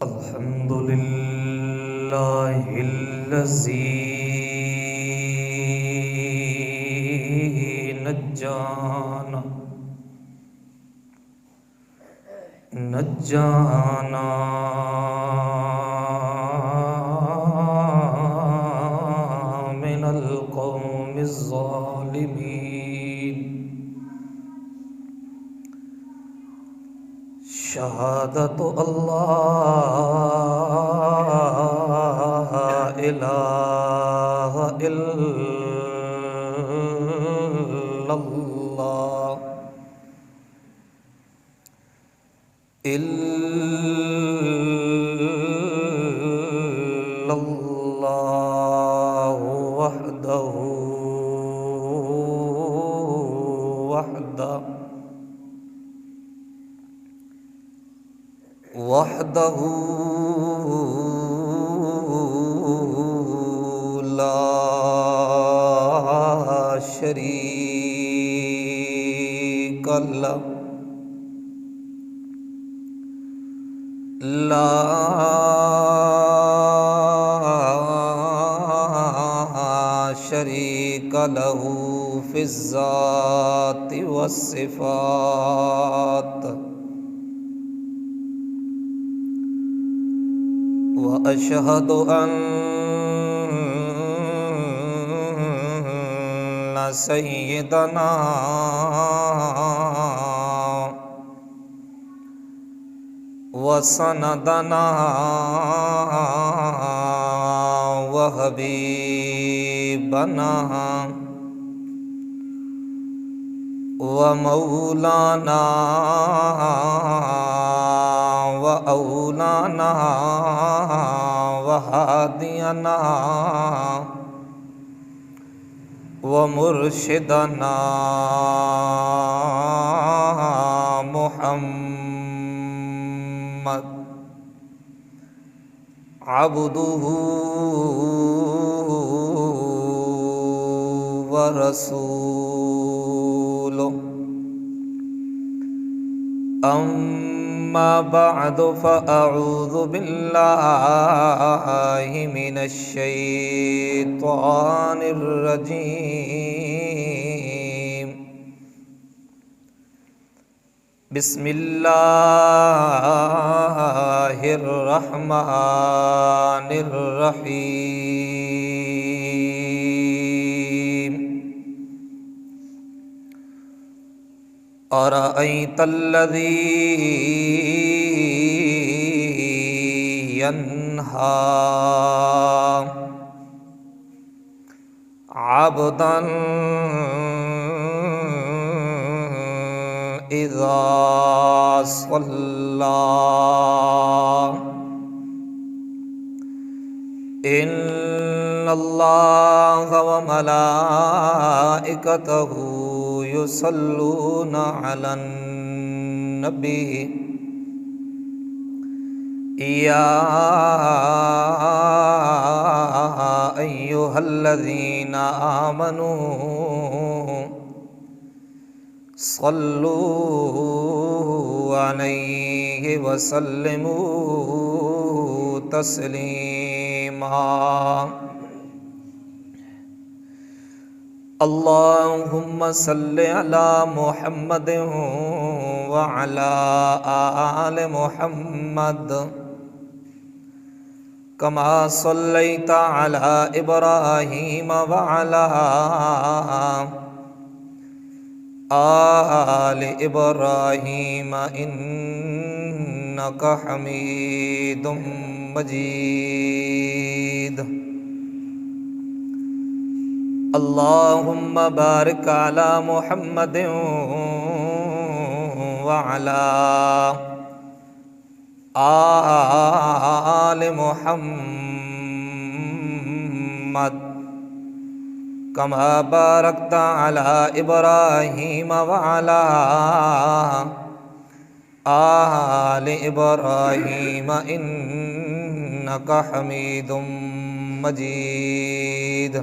अल्हम्दुलिल्लाहिल्लज़ी नज्जाना मिनल क़ौमिज़ ज़ालिमीन। शहादतु अल्लाह इलाहा इल्लल्लाह इल्लल्लाहु वहदहु वहदहु ला शरीक लहु ला शरीक लहु फ़िज़्ज़ाति वस्सिफ़ात। व अशहदु अन्ना सय्यदना व सनदना व हबीबना व मौलाना व औलाना व हादियना व मुर्शिदना मुहम्मद अब्दुहु व रसूलुहु। अम्मा बअदु फ़अऊज़ु बिल्लाहि मिनश शैतानिर रजीम। बिस्मिल्लाहिर रहमानिर रहीम। अरअयतल्लज़ी यन्हा अब्दन इज़ा सल्ला। इन्नल्लाह व मलाइकतहु युसल्लूना अलन नबी। या अय्युहल्लज़ीना आमनू सल्लू अलैहि वसल्लिमू तस्लीमा। अल्लाहुम्मा सल्लि अला मुहम्मदिन व अला आलि मुहम्मद कमा सल्लैता अला इब्राहीम व अला आलि इब्राहीम इन्नका हमीदुम मजीद। अल्लाहुम्मा बारिक अला मुहम्मदिन व अला आलि मुहम्मद कमा बारकता अला इब्राहीम व अला आलि इब्राहीम इन्नका हमीदुम मजीद।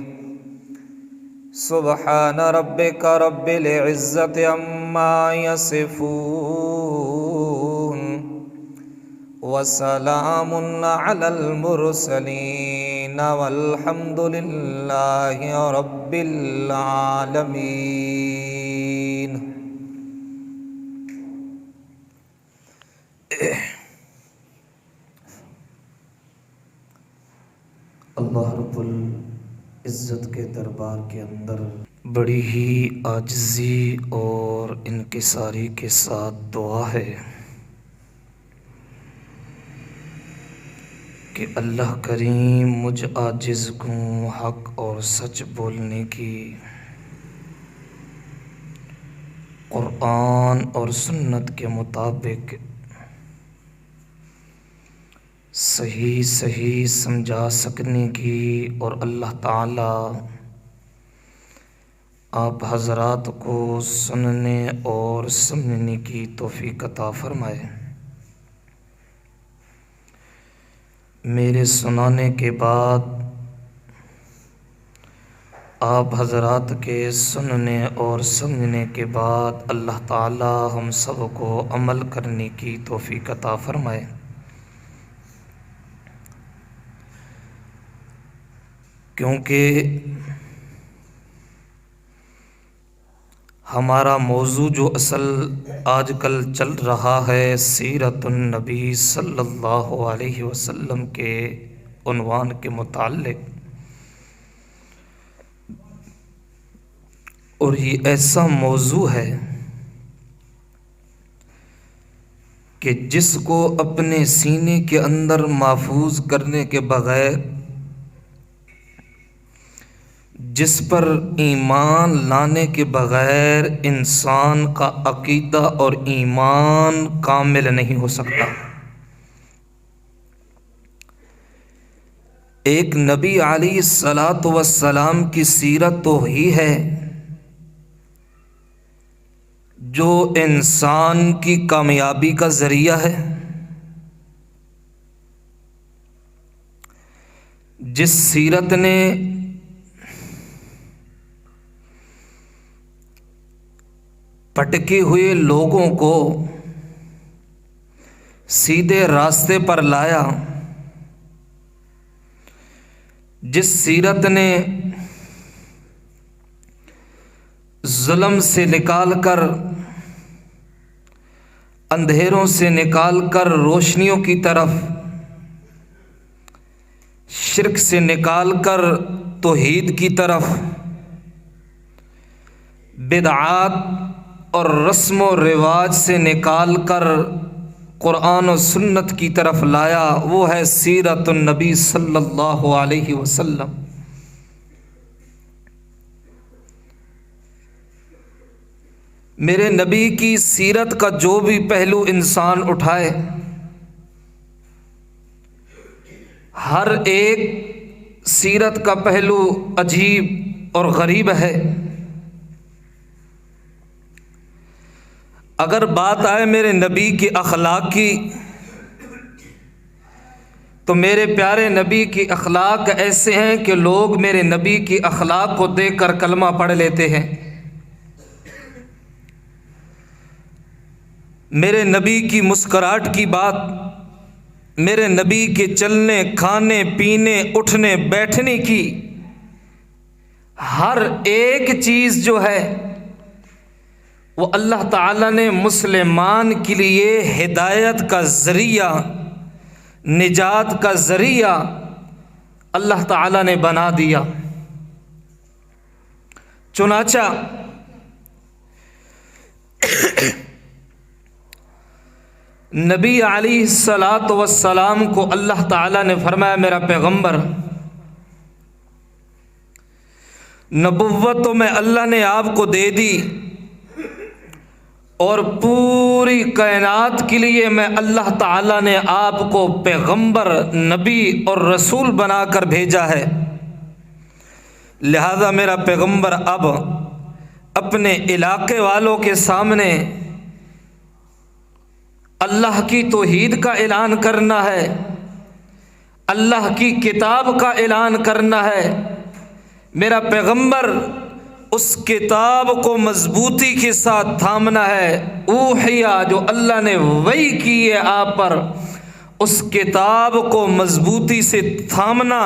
सुब्हान रब्बिका रब्बिल इज़्ज़ति अम्मा यसिफून व वसलामुन अलल मुरसलीन वल्हम्दुलिल्लाहि रब्बिल आलमीन। अल्लाह रब्बुल इज़्ज़त के दरबार के अंदर बड़ी ही आजिज़ी और इनकिसारी के साथ दुआ है कि अल्लाह करीम मुझ आजिज़ को हक़ और सच बोलने की, क़ुरआन और सुन्नत के मुताबिक सही सही समझा सकने की और अल्लाह ताला आप हज़रात को सुनने और समझने की तौफ़ीक़ अता फ़रमाए। मेरे सुनाने के बाद आप हज़रात के सुनने और समझने के बाद अल्लाह ताला हम सब को अमल करने की तौफ़ीक़ अता फ़रमाए। क्योंकि हमारा मौजू जो असल आजकल चल रहा है सीरतुन नबी सल्लल्लाहु अलैहि वसल्लम के उन्वान के मुताल्लिक़, और ये ऐसा मौजू है कि जिसको अपने सीने के अंदर महफूज करने के बग़ैर, जिस पर ईमान लाने के बग़ैर इंसान का अक़ीदा और ईमान कामिल नहीं हो सकता। एक नबी अलैहिस्सलातु वस्सलाम की सीरत तो ही है जो इंसान की कामयाबी का ज़रिया है, जिस सीरत ने भटके हुए लोगों को सीधे रास्ते पर लाया, जिस सीरत ने जुल्म से निकालकर, अंधेरों से निकालकर रोशनियों की तरफ, शिर्क से निकालकर तौहीद की तरफ, बिदआत और रस्म व रिवाज से निकाल कर क़ुरआन और सुन्नत की तरफ लाया, वो है सीरतुन नबी सल्लल्लाहु अलैहि वसल्लम। मेरे नबी की सीरत का जो भी पहलू इंसान उठाए, हर एक सीरत का पहलू अजीब और गरीब है। अगर बात आए मेरे नबी के अखलाक की, तो मेरे प्यारे नबी की अखलाक ऐसे हैं कि लोग मेरे नबी की अखलाक को देखकर कलमा पढ़ लेते हैं। मेरे नबी की मुस्कुराहट की बात, मेरे नबी के चलने, खाने, पीने, उठने, बैठने की हर एक चीज़ जो है वो अल्लाह ताला ने मुसलमान के लिए हिदायत का ज़रिया, निजात का ज़रिया अल्लाह ताला ने बना दिया। चुनाचा नबी अलैहिस्सलातु वस्सलाम को अल्लाह ताला ने फरमाया मेरा पैगंबर, नबुव्वत तो मैं अल्लाह ने आपको दे दी और पूरी कायनात के लिए मैं अल्लाह ताला ने आपको पैगंबर, नबी और रसूल बनाकर भेजा है। लिहाजा मेरा पैगंबर अब अपने इलाके वालों के सामने अल्लाह की तौहीद का ऐलान करना है, अल्लाह की किताब का ऐलान करना है। मेरा पैगंबर उस किताब को मजबूती के साथ थामना है। ऊहिया जो अल्लाह ने वही की है आप पर, उस किताब को मजबूती से थामना,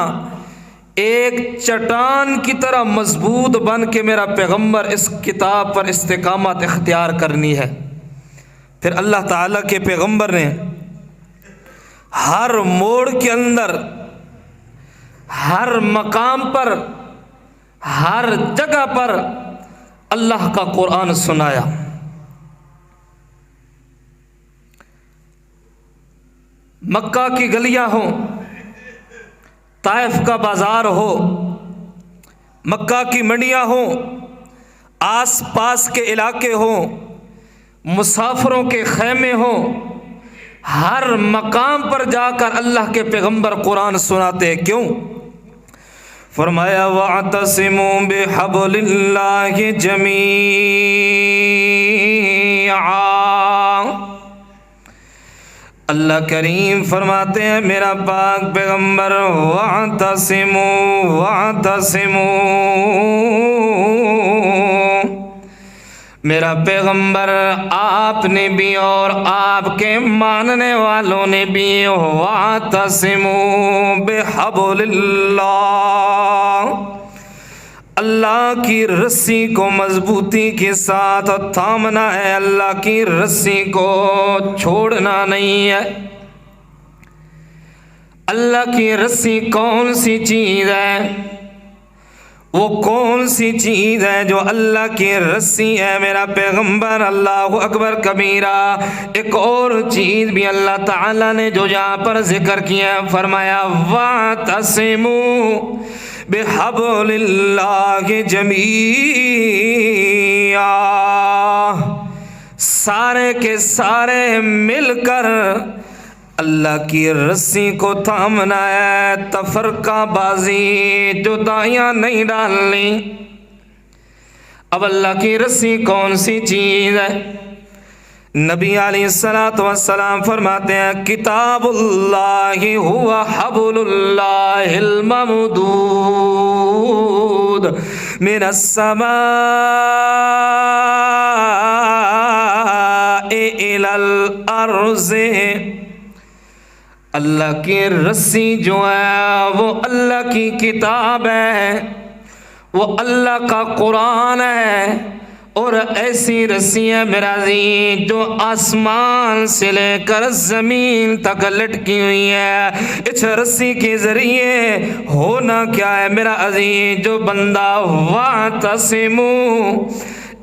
एक चट्टान की तरह मजबूत बन के मेरा पैगंबर इस किताब पर इस्तिकामत इख्तियार करनी है। फिर अल्लाह ताला के पैगंबर ने हर मोड़ के अंदर, हर मकाम पर, हर जगह पर अल्लाह का कुरान सुनाया। मक्का की गलियां हो, ताइफ का बाजार हो, मक्का की मंडियां हो, आस पास के इलाके हो, मुसाफिरों के खैमे हो, हर मकाम पर जाकर अल्लाह के पैगंबर कुरान सुनाते। क्यों? फरमाया वअतसिमू बिहब्लिल्लाहि जमीआ। अल्लाह करीम फरमाते हैं मेरा पाक पैगंबर, वअतसिमू वअतसिमू, मेरा पैगंबर आपने भी और आपके मानने वालों ने भी वअतसिमू बिहब्लिल्लाह, अल्लाह की रस्सी को मजबूती के साथ थामना है, अल्लाह की रस्सी को छोड़ना नहीं है। अल्लाह की रस्सी कौन सी चीज़ है? वो कौन सी चीज़ है जो अल्लाह की रस्सी है मेरा पैगंबर? अल्लाहु अकबर कबीरा। एक और चीज़ भी अल्लाह ताला ने जो यहाँ पर जिक्र किया, फरमाया वअतसिमू बिहब्लिल्लाहि जमीआ, सारे के सारे मिलकर अल्लाह की रस्सी को थामना है, तफरका बाजी जुदाइयाँ नहीं डालनी। अब अल्लाह की रस्सी कौन सी चीज़ है? नबी अलैहिस्सलातु वस्सलाम फरमाते हैं किताबुल्लाहि हुवा हब्लुल्लाहिल ममदूद मिनस समाए इलल अर्ज़ि। अल्लाह की रस्सी जो है वो अल्लाह की किताब है, वो अल्लाह का कुरान है। और ऐसी रस्सी है मेरा अज़ीज़ जो आसमान से लेकर ज़मीन तक लटकी हुई है। इस रस्सी के ज़रिए होना क्या है मेरा अज़ीज़? जो बंदा वअतसिमू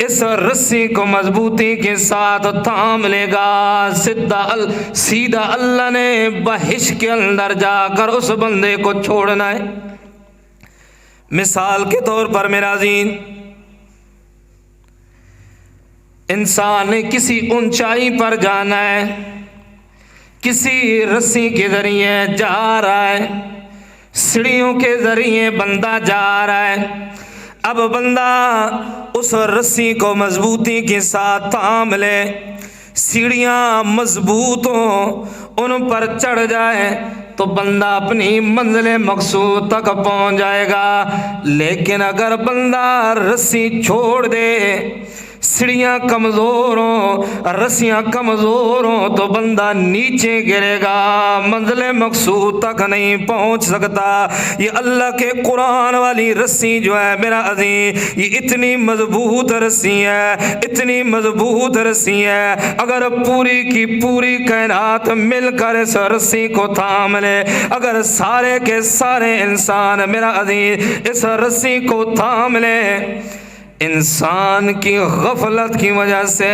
इस रस्सी को मजबूती के साथ थाम लेगा, सीधा अल्लाह ने बहिश के अंदर जाकर उस बंदे को छोड़ना है। मिसाल के तौर पर मेरा अज़ीज़, इंसान ने किसी ऊंचाई पर जाना है, किसी रस्सी के जरिए जा रहा है, सीढ़ियों के जरिए बंदा जा रहा है। अब बंदा उस रस्सी को मजबूती के साथ थाम ले, सीढ़ियाँ मजबूत हों, उन पर चढ़ जाए तो बंदा अपनी मंजिल मकसूद तक पहुँच जाएगा। लेकिन अगर बंदा रस्सी छोड़ दे, सीढ़ियाँ कमज़ोर हों, रस्सियाँ कमज़ोर हों, तो बंदा नीचे गिरेगा, मंजिल मकसूद तक नहीं पहुँच सकता। ये अल्लाह के कुरान वाली रस्सी जो है मेरा अज़ीज़, ये इतनी मजबूत रस्सी है, इतनी मजबूत रस्सी है। अगर पूरी की पूरी कायनात मिलकर इस रस्सी को थाम ले, अगर सारे के सारे इंसान मेरा अज़ीज़ इस रस्सी को थाम ले, इंसान की गफलत की वजह से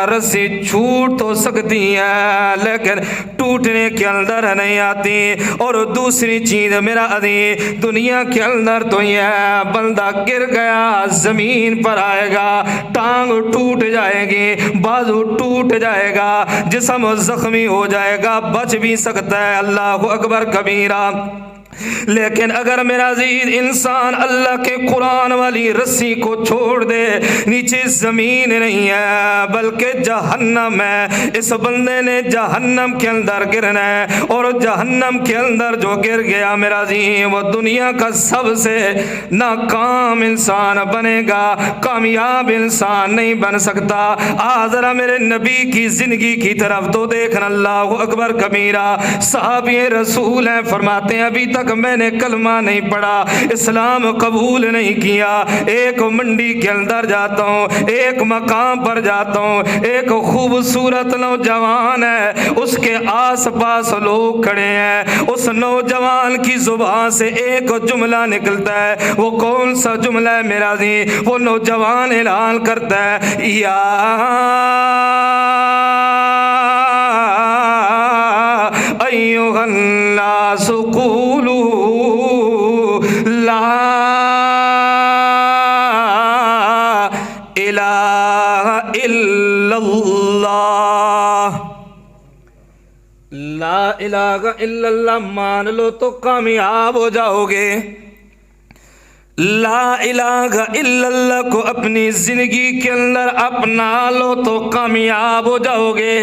रस्सी छूट तो सकती है लेकिन टूटने के अंदर नहीं आती। और दूसरी चीज़ मेरा अज़ीज़, दुनिया के अंदर तो यह बंदा गिर गया ज़मीन पर आएगा, टांग टूट जाएगी, बाजू टूट जाएगा, जिस्म ज़ख्मी हो जाएगा, बच भी सकता है। अल्लाहु अकबर कबीरा। लेकिन अगर मेरा अजीज इंसान अल्लाह के कुरान वाली रस्सी को छोड़ दे, नीचे ज़मीन नहीं है बल्कि जहन्नम है। इस बंदे ने जहन्नम के अंदर गिरना है, और जहन्नम के अंदर जो गिर गया मेरा अजीज, वो दुनिया का सबसे नाकाम इंसान बनेगा, कामयाब इंसान नहीं बन सकता। ज़रा मेरे नबी की ज़िंदगी की तरफ तो देखना, अल्लाह अकबर कबीरा। साहबी रसूल हैं, फरमाते हैं अभी तक मैंने कलमा नहीं पढ़ा, इस्लाम कबूल नहीं किया। एक मंडी के अंदर जाता हूँ, एक मकाम पर जाता हूँ, एक खूबसूरत नौजवान है, उसके आस पास लोग खड़े हैं। उस नौजवान की जुबान से एक जुमला निकलता है। वो कौन सा जुमला है मेरा जी? वो नौजवान ऐलान करता है, या अय्युहन्नास क़ूलू ला इलाहा इल्लल्लाह। ला इलाहा इल्लल्लाह मान लो तो कामयाब हो जाओगे। ला इलाहा इल्लल्लाह को अपनी जिंदगी के अंदर अपना लो तो कामयाब हो जाओगे।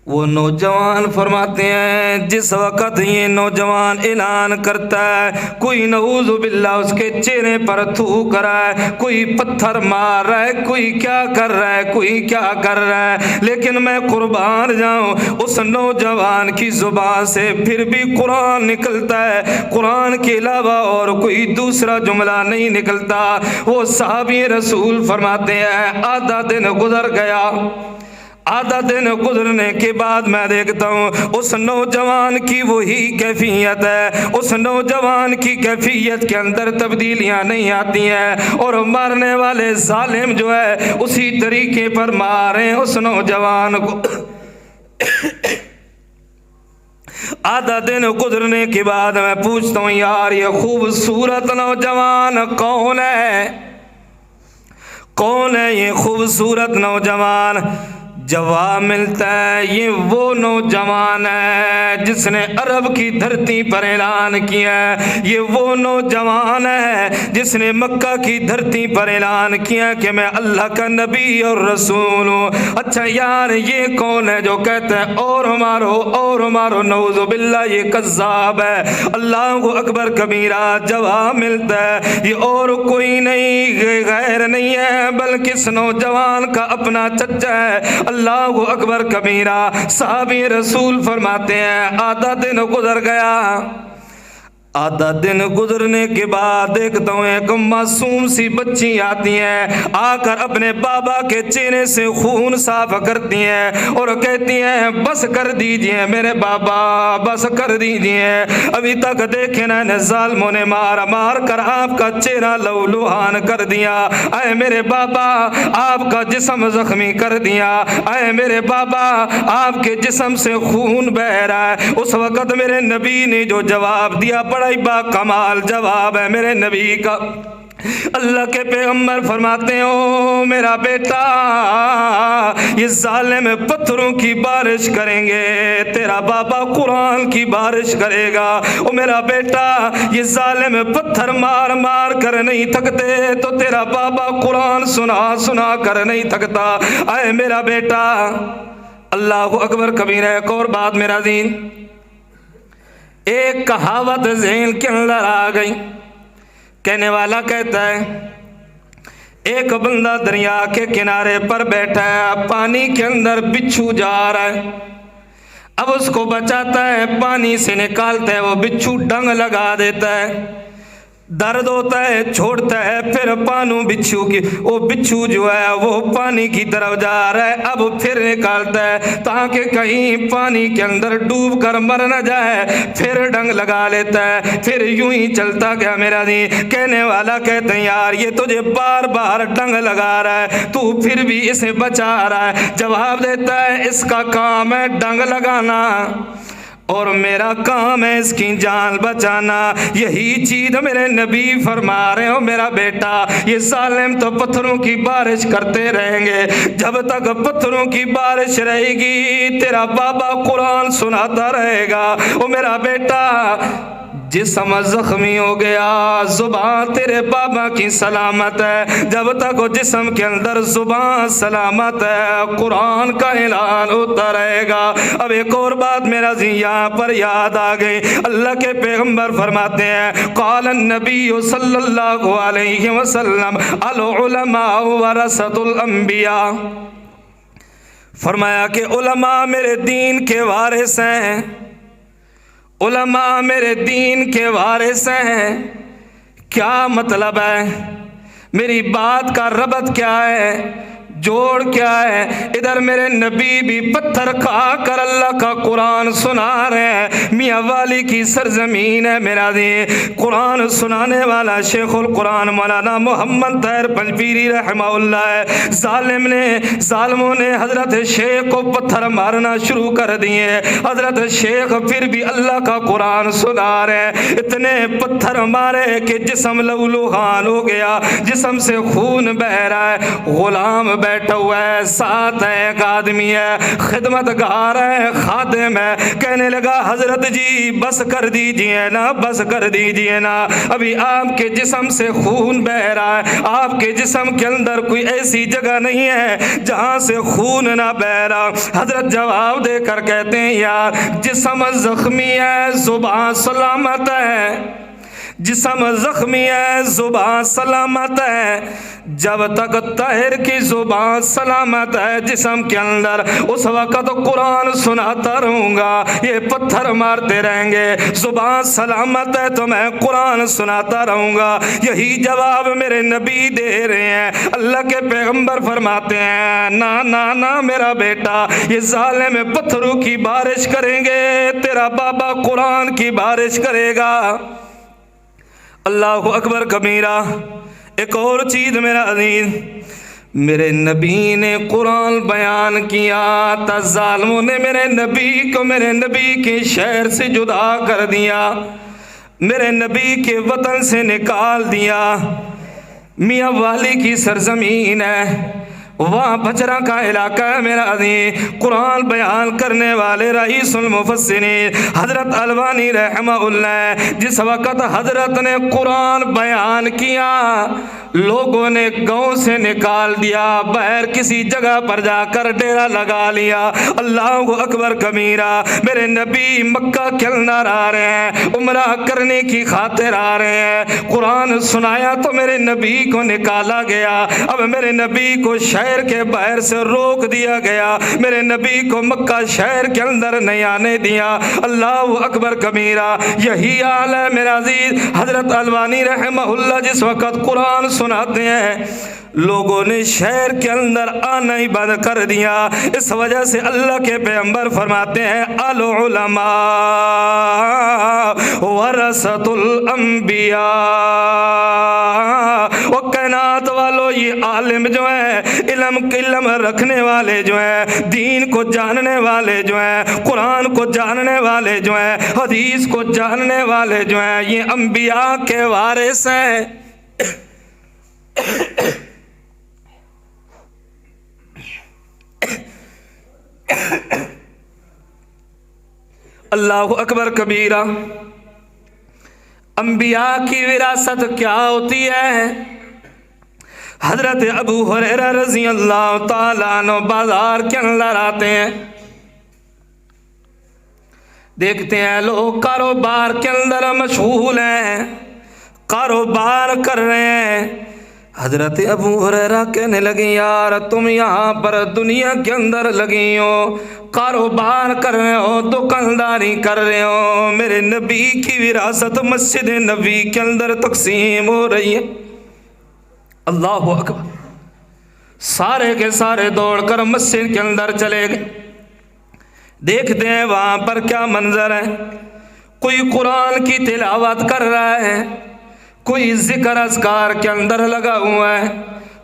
वो नौजवान फरमाते हैं, जिस वक़्त ये नौजवान ऐलान करता है, कोई नऊज़ु बिल्लाह उसके चेहरे पर थूक रहा है, कोई पत्थर मार रहा है, कोई क्या कर रहा है, कोई क्या कर रहा है, लेकिन मैं कुर्बान जाऊं, उस नौजवान की जुबान से फिर भी कुरान निकलता है। कुरान के अलावा और कोई दूसरा जुमला नहीं निकलता। वो साहबी रसूल फरमाते हैं, आधा दिन गुजर गया। आधा दिन गुजरने के बाद मैं देखता हूँ उस नौजवान की वही कैफियत है। उस नौजवान की कैफियत के अंदर तब्दीलियाँ नहीं आती हैं, और मारने वाले जालिम जो है उसी तरीके पर मारे उस नौजवान को। आधा दिन गुजरने के बाद मैं पूछता हूँ, यार ये खूबसूरत नौजवान कौन है? कौन है ये खूबसूरत नौजवान? जवाब मिलता है, ये वो नौजवान है जिसने अरब की धरती पर ऐलान किया है। ये वो नौजवान है जिसने मक्का की धरती पर ऐलान किया कि मैं अल्लाह का नबी और रसूल हूँ। अच्छा यार, ये कौन है जो कहता है और मारो नऊज़ु बिल्लाह, ये कज़्ज़ाब है। अल्लाह अकबर कबीरा। जवाब मिलता है, ये और कोई नहीं, गैर नहीं है, बल्कि इस नौजवान का अपना चचा है। अल्लाह अकबर कबीरा। साहबी रसूल फरमाते हैं, आधा दिन गुजर गया। आधा दिन गुजरने के बाद देखता हूँ एक मासूम सी बच्ची आती है, आकर अपने बाबा के चेहरे से खून साफ करती हैं और कहती हैं, बस कर दीजिए मेरे बाबा, बस कर दीजिए। अभी तक देखे ना जालिमों ने मार मार कर आपका चेहरा लहूलुहान कर दिया। अय मेरे बाबा, आपका जिस्म जख्मी कर दिया। अय मेरे बाबा, आपके जिस्म से खून बह रहा है। उस वक़्त मेरे नबी ने जो जवाब दिया, बड़ा ही बाकमाल जवाब है मेरे नबी का। अल्लाह के पैगम्बर फरमाते हैं, ओ मेरा बेटा, ये जालिम पत्थरों की बारिश करेंगे, तेरा बाबा कुरान की बारिश करेगा। ओ मेरा बेटा, ये जालिम पत्थर मार मार कर नहीं थकते, तो तेरा बाबा कुरान सुना सुना कर नहीं थकता। आए मेरा बेटा, अल्लाह अकबर कबीर। एक और बात मेरा दीन, एक कहावत ज़हन के अंदर आ गई। कहने वाला कहता है, एक बंदा दरिया के किनारे पर बैठा है, पानी के अंदर बिच्छू जा रहा है। अब उसको बचाता है, पानी से निकालता है, वो बिच्छू डंग लगा देता है, दर्द होता है, छोड़ता है, फिर पानू बिच्छू की, वो बिच्छू जो है वो पानी की तरफ जा रहा है। अब फिर निकालता है ताकि कहीं पानी के अंदर डूब कर मर न जाए, फिर डंग लगा लेता है, फिर यूं ही चलता गया मेरा दी। कहने वाला कहते हैं, यार ये तुझे बार बार डंग लगा रहा है, तू फिर भी इसे बचा रहा है। जवाब देता है, इसका काम है डंग लगाना और मेरा काम है इसकी जान बचाना। यही चीज मेरे नबी फरमा रहे हो, मेरा बेटा, ये जालिम तो पत्थरों की बारिश करते रहेंगे, जब तक पत्थरों की बारिश रहेगी तेरा बाबा कुरान सुनाता रहेगा। ओ मेरा बेटा, जिस्म जख्मी हो गया, जुबान तेरे बाबा की सलामत है। जब तक वो जिस्म के अंदर जुबान सलामत है, कुरान का ऐलान होता रहेगा। अब एक और बात मेरा जी यहाँ पर याद आ गई। अल्लाह के पैगंबर फरमाते हैं, क़ाल नबी सल्लल्लाहु अलैहि वसल्लम अल उलमा वरसतुल अंबिया। फरमाया कि उलमा मेरे दीन के वारिस हैं, उलमा मेरे दीन के वारिस हैं। क्या मतलब है? मेरी बात का रबत क्या है, जोड़ क्या है? इधर मेरे नबी भी पत्थर खा कर अल्लाह का कुरान सुना रहे हैं। मियाँ वाली की सरजमीन है मेरा दी। कुरान सुनाने वाला शेखुल कुरान मौलाना मोहम्मद तैर पंजपीरी रहमाउल्लाह है। जालिमों ने हजरत शेख को पत्थर मारना शुरू कर दिए। हजरत शेख फिर भी अल्लाह का कुरान सुना रहे हैं। इतने पत्थर मारे कि जिस्म लहूलुहान हो गया, जिस्म से खून बह रहा है। गुलाम बैठा हुआ है, साथ है एक आदमी है, खिदमतगार है, खादिम है। कहने लगा हजरत जी बस कर दीजिए ना, बस कर दीजिए ना, अभी आपके जिस्म से खून बह रहा है। आपके जिस्म के अंदर कोई ऐसी जगह नहीं है जहां से खून ना बह रहा। हजरत जवाब देकर कहते हैं यार जिस्म जख्मी है, जुबान सलामत है। जिस्म जख्मी है, जुबान सलामत है। जब तक ताहिर की जुबान सलामत है जिस्म के अंदर, उस वक़्त कुरान सुनाता रहूँगा। ये पत्थर मारते रहेंगे, जुबान सलामत है तो मैं कुरान सुनाता रहूँगा। यही जवाब मेरे नबी दे रहे हैं। अल्लाह के पैगंबर फरमाते हैं ना ना ना मेरा बेटा, ये जालिम पत्थरों की बारिश करेंगे, तेरा बाबा कुरान की बारिश करेगा। अल्लाह अकबर कबीरा। एक और चीज़ मेरा अजीज, मेरे नबी ने कुरान बयान किया था, जालिमों ने मेरे नबी को मेरे नबी के शहर से जुदा कर दिया, मेरे नबी के वतन से निकाल दिया। मियाँ वाली की सरजमीन है, वहाँ बजरा का इलाका है मेरा अजीज। कुरान बयान करने वाले रईसुल मुफस्सिरीन हजरत अलवानी रहमहुल्लाह, जिस वक़्त हजरत ने कुरान बयान किया लोगों ने गांव से निकाल दिया, बाहर किसी जगह पर जाकर डेरा लगा लिया। अल्लाह अकबर कबीरा। मेरे नबी मक्का के अंदर आ रहे हैं, उम्रा करने की खातिर आ रहे हैं। कुरान सुनाया तो मेरे नबी को निकाला गया। अब मेरे नबी को शहर के बाहर से रोक दिया गया, मेरे नबी को मक्का शहर के अंदर नहीं आने दिया। अल्लाह अकबर कबीरा। यही हाल है मेरा अजीज। हजरत अलवानी रहमहुल्लाह जिस वक़्त कुरान सुनाते हैं लोगों ने शहर के अंदर आना ही बंद कर दिया। इस वजह से अल्लाह के पैगंबर फरमाते हैं अल उलमा वरसतुल अंबिया। वो कायनात वालों, ये आलिम जो है, इल्म रखने वाले जो है, दीन को जानने वाले जो है, कुरान को जानने वाले जो है, हदीस को जानने वाले जो है, ये अंबिया के वारिस हैं। अल्लाह अकबर कबीरा। अंबिया की विरासत क्या होती है? हजरत अबू हुरैरा रज़ी अल्लाह ताला अन्हु बाजार के अंदर आते हैं, देखते हैं लोग कारोबार के अंदर मशगूल हैं, कारोबार कर रहे हैं। हजरत अबू हुरैरा कहने लगे यार तुम यहाँ पर दुनिया के अंदर लगी हो, कारोबार कर रहे हो, दुकानदारी कर रहे हो, मेरे नबी की विरासत मस्जिद नबी के अंदर तकसीम हो रही है। अल्लाह अकबर। सारे के सारे दौड़कर मस्जिद के अंदर चले गए। देखते हैं वहाँ पर क्या मंजर है। कोई कुरान की तिलावत कर रहा है, कोई जिक्र अज़कार के अंदर लगा हुआ है,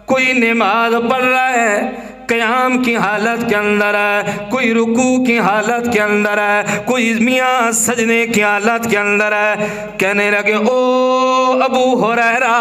कोई नमाज पढ़ रहा है, क़याम की हालत के अंदर है, कोई रुकू की हालत के अंदर है, कोई मियाँ सजने की हालत के अंदर है। कहने लगे ओ अबू हुरैरा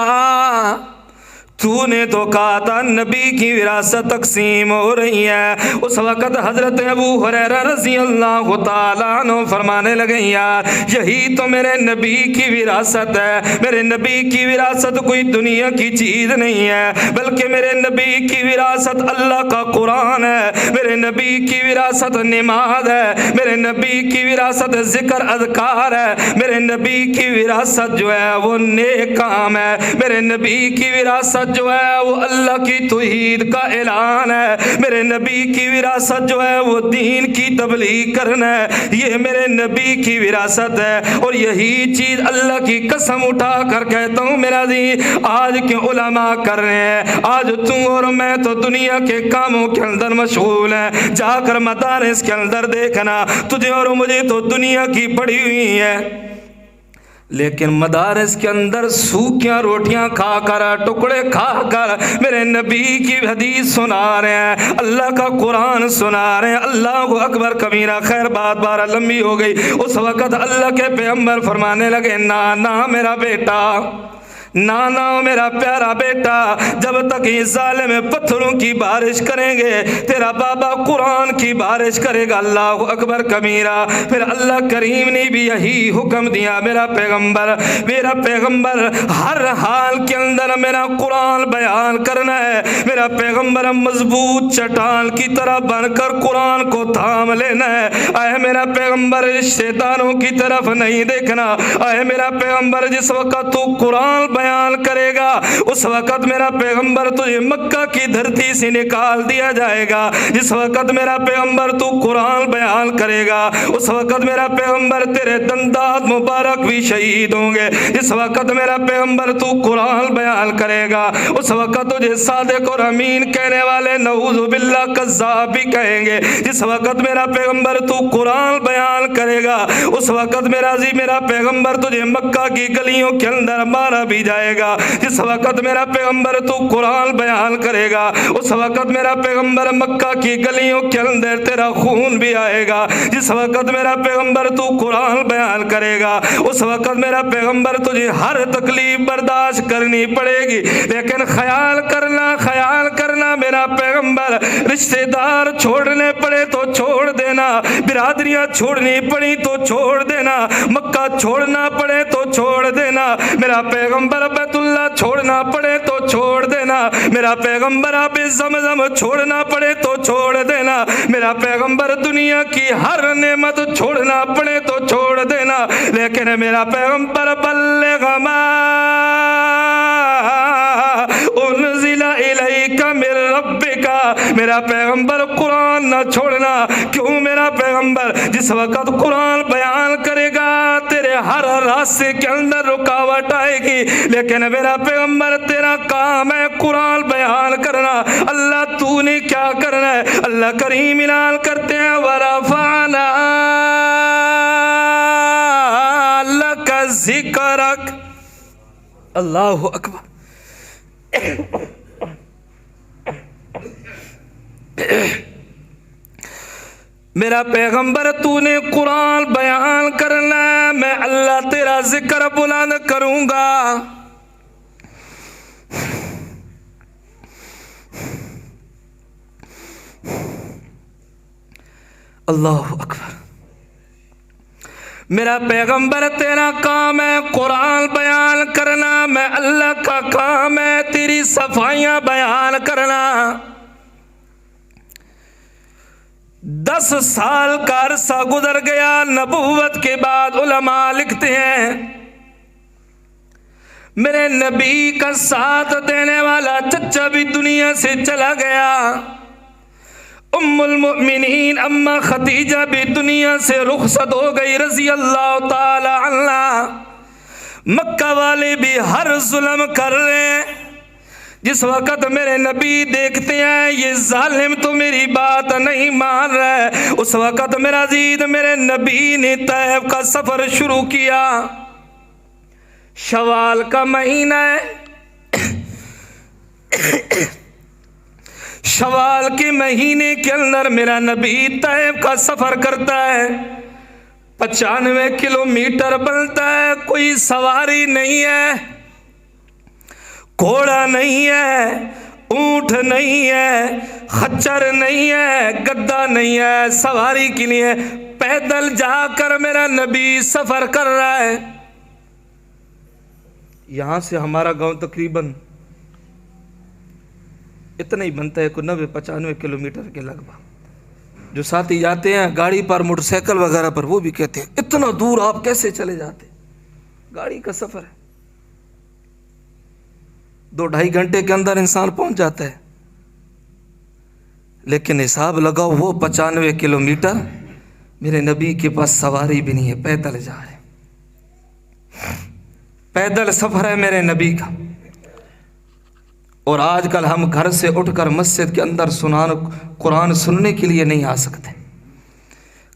तूने तो कहा था नबी की विरासत तकसीम हो रही है। उस वक़्त हज़रत अबू हुरैरा रज़ी अल्लाह ताला अन्हु फरमाने लगे यार यही तो मेरे नबी की विरासत है। मेरे नबी की विरासत कोई दुनिया की चीज़ नहीं है, बल्कि मेरे नबी की विरासत अल्लाह का कुरान है। मेरे नबी की विरासत नमाज है। मेरे नबी की विरासत जिक्र अज़कार है। मेरे नबी की विरासत जो है वो नेक काम है। मेरे नबी की विरासत जो है वो अल्लाह की तौहीद का ऐलान है। मेरे नबी की विरासत जो है वो दीन की तबलीग करना है। ये मेरे नबी की विरासत है। और यही चीज़ अल्लाह की कसम उठा कर कहता हूँ मेरा जी आज के उलमा कर रहे हैं। आज तू और मैं तो दुनिया के कामों के अंदर मशगूल हैं। जाकर मदारिस के अंदर देखना तुझे और मुझे तो दुनिया की पड़ी हुई है, लेकिन मदारिस के अंदर सूखियाँ रोटियाँ खाकर टुकड़े खाकर मेरे नबी की हदीस सुना रहे हैं, अल्लाह का कुरान सुना रहे हैं। अल्लाह को अकबर कबीरा। खैर बात बारह लंबी हो गई। उस वक़्त अल्लाह के पैगंबर फरमाने लगे ना ना मेरा बेटा, ना ना मेरा प्यारा बेटा, जब तक ये ज़ालिम पत्थरों की बारिश करेंगे तेरा बाबा कुरान की बारिश करेगा। अल्लाह अकबर कबीरा। फिर अल्लाह करीम ने भी यही हुक्म दिया मेरा पैगंबर हर हाल के अंदर मेरा कुरान बयान करना है। मेरा पैगंबर मजबूत चट्टान की तरह बनकर कुरान को थाम लेना है। आए मेरा पैगंबर रिश्तेदारों की तरफ नहीं देखना। आए मेरा पैगंबर जिस वक़्त तू कुरान बयान करेगा उस वक़्त मेरा पैगंबर तुझे मक्का की धरती से निकाल दिया जाएगा। जिस वक़्त मेरा पैगंबर तू कुरान बयान करेगा उस वक़्त मेरा पैगंबर तेरे दंदात मुबारक भी शहीद होंगे। जिस वक़्त मेरा पैगंबर तू कुरान बयान करेगा उस वक़्त तुझे सादिक और अमीन कहने वाले नऊज़ु बिल्लाह कज़्ज़ाब भी कहेंगे। जिस वक़्त मेरा पैगंबर तू कुरान बयान करेगा उस वक़्त मेरा पैगंबर तुझे मक्का की गलियों के अंदर मारा भी जाएगा। जिस वक़्त मेरा पैगंबर तू कुरान बयान करेगा उस वक़्त मेरा पैगंबर मक्का की गलियों के अंदर तेरा खून भी आएगा। जिस वक़्त मेरा पैगंबर तू कुरान बयान करेगा उस वक़्त मेरा पैगंबर तुझे हर तकलीफ बर्दाश्त करनी पड़ेगी। लेकिन ख्याल करना मेरा पैगंबर रिश्तेदार छोड़ने पड़े तो छोड़ देना, बिरादरियां छोड़नी पड़ी तो छोड़ देना, मक्का छोड़ना पड़े तो छोड़ देना, मेरा पैगंबर बैतुल्लाह छोड़ना पड़े तो छोड़ देना, मेरा पैगंबर आबे ज़मज़म छोड़ना पड़े तो छोड़ देना, मेरा पैगंबर दुनिया की हर नेमत छोड़ना पड़े तो छोड़ देना। लेकिन मेरा पैगंबर बल्लिग़ मा उन्ज़िला इलैका मिन रब्बिका, मेरा पैगंबर कुरान ना छोड़ना। क्यों मेरा पैगंबर जिस वक़्त कुरान बयान करेगा तेरे हर रास्ते के अंदर रुकावट आएगी, लेकिन मेरा पैगंबर तेरा काम है कुरान बयान करना। अल्लाह तूने क्या करना है? अल्लाह करीम इनाल करते हैं वरफ़अना लका ज़िक्रक। अल्लाहु अकबर। मेरा पैगंबर तूने कुरान बयान करना है, मैं अल्लाह तेरा जिक्र बुलंद करूंगा। अल्लाहु अकबर। मेरा पैगंबर तेरा काम है कुरान बयान करना, मैं अल्लाह का काम है तेरी सफाइयां बयान करना। 10 साल का अरसा गुजर गया नबूवत के बाद। उलमा लिखते हैं मेरे नबी का साथ देने वाला चचा भी दुनिया से चला गया। उम्मुल मुमिनीन अम्मा खदीजा भी दुनिया से रुखसत हो गई रज़ी अल्लाह ताला अन्हा। मक्का वाले भी हर जुल्म कर रहे हैं। जिस वक़्त मेरे नबी देखते हैं ये जालिम तो मेरी बात नहीं मान रहा है, उस वक़्त मेरा अजीज मेरे नबी ने तैफ का सफ़र शुरू किया। शवाल का महीना है। शवाल के महीने के अंदर मेरा नबी तैफ का सफ़र करता है। 95 किलोमीटर बनता है। कोई सवारी नहीं है, घोड़ा नहीं है, ऊंट नहीं है, खच्चर नहीं है, गद्दा नहीं है, सवारी के लिए पैदल जाकर मेरा नबी सफर कर रहा है। यहां से हमारा गांव तकरीबन इतना ही बनता है, कोई 90-95 किलोमीटर के लगभग। जो साथी जाते हैं गाड़ी पर, मोटरसाइकिल वगैरह पर, वो भी कहते हैं इतना दूर आप कैसे चले जाते। गाड़ी का सफर है, 2-2.5 घंटे के अंदर इंसान पहुंच जाता है। लेकिन हिसाब लगाओ, वो 95 किलोमीटर मेरे नबी के पास सवारी भी नहीं है, पैदल जा रहे, पैदल सफर है मेरे नबी का। और आजकल हम घर से उठकर मस्जिद के अंदर कुरान सुनने के लिए नहीं आ सकते।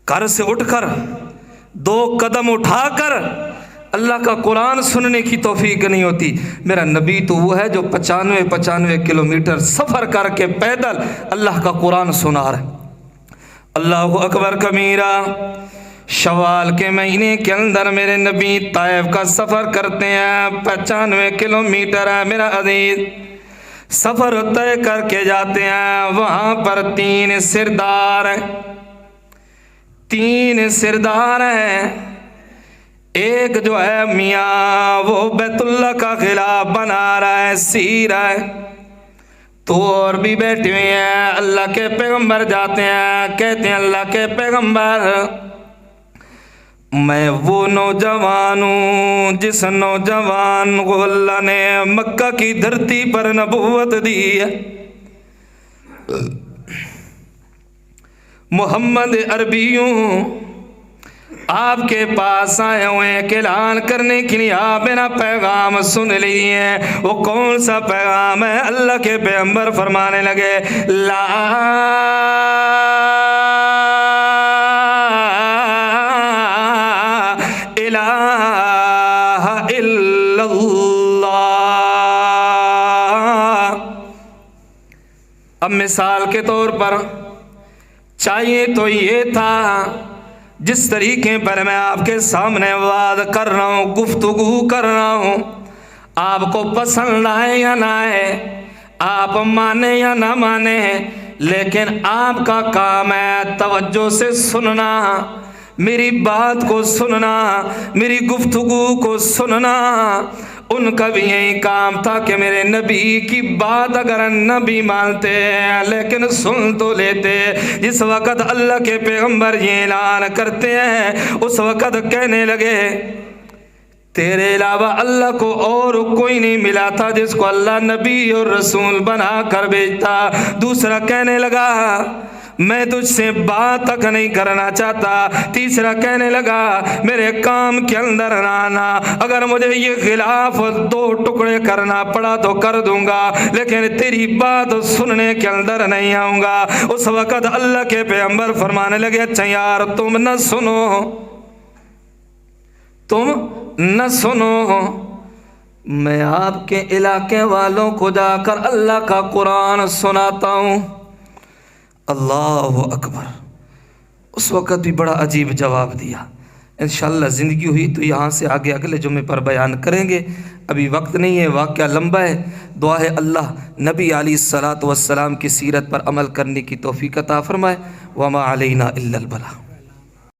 घर से उठकर 2 कदम उठाकर अल्लाह का कुरान सुनने की तौफीक नहीं होती। मेरा नबी तो वो है जो 95 किलोमीटर सफ़र करके पैदल अल्लाह का कुरान सुना रहे। अल्लाहु अकबर कबीरा। शवाल के महीने के अंदर मेरे नबी ताइफ का सफ़र करते हैं, 95 किलोमीटर है मेरा अजीज। सफ़र तय करके जाते हैं। वहाँ पर 3 सिरदार हैं, 3 सिरदार हैं। एक जो है मियाँ वो बैतुल्ला का खिला बना रहा है, सी रहा है। तो और भी बैठे हुए हैं। अल्लाह के पैगंबर जाते हैं, कहते हैं अल्लाह के पैगंबर मैं वो नौजवान हूँ जिस नौजवान को अल्लाह ने मक्का की धरती पर नबूवत दी है। मोहम्मद अरबियों आपके पास आए हुए हैं ऐलान करने के लिए। आप मेरा पैगाम सुन लिए। वो कौन सा पैगाम है? अल्लाह के पैगंबर फरमाने लगे ला इलाहा इल्लल्लाह। अब मिसाल के तौर पर चाहिए तो ये था जिस तरीके पर मैं आपके सामने वाद कर रहा हूँ, गुफ्तगू कर रहा हूँ, आपको पसंद आए या ना आए, आप माने या ना माने, लेकिन आपका काम है तवज्जो से सुनना, मेरी बात को सुनना, मेरी गुफ्तगू को सुनना। उनका भी यही काम था कि मेरे नबी की बात अगर नबी मानते हैं लेकिन सुन तो लेते। जिस वक़्त अल्लाह के पैगंबर ये ऐलान करते हैं उस वक़्त कहने लगे तेरे अलावा अल्लाह को और कोई नहीं मिला था जिसको अल्लाह नबी और रसूल बना कर भेजता। दूसरा कहने लगा मैं तुझसे बात तक नहीं करना चाहता। तीसरा कहने लगा मेरे काम के अंदर ना आना, अगर मुझे ये खिलाफ 2 टुकड़े करना पड़ा तो कर दूंगा, लेकिन तेरी बात सुनने के अंदर नहीं आऊंगा। उस वक़्त अल्लाह के पैगंबर फरमाने लगे अच्छा यार तुम न सुनो, तुम न सुनो, मैं आपके इलाके वालों को जाकर अल्लाह का कुरान सुनाता हूँ। अल्लाहु अकबर। उस वक़्त भी बड़ा अजीब जवाब दिया। इंशाअल्लाह ज़िंदगी हुई तो यहाँ से आगे अगले जुमे पर बयान करेंगे, अभी वक्त नहीं है, वाक़या लंबा है। दुआ है अल्लाह नबी अलैहिस्सलातु वस्सलाम की सीरत पर अमल करने की तौफ़ीक़ अता फ़रमाए। वमा अलैना इल्लल बलाग।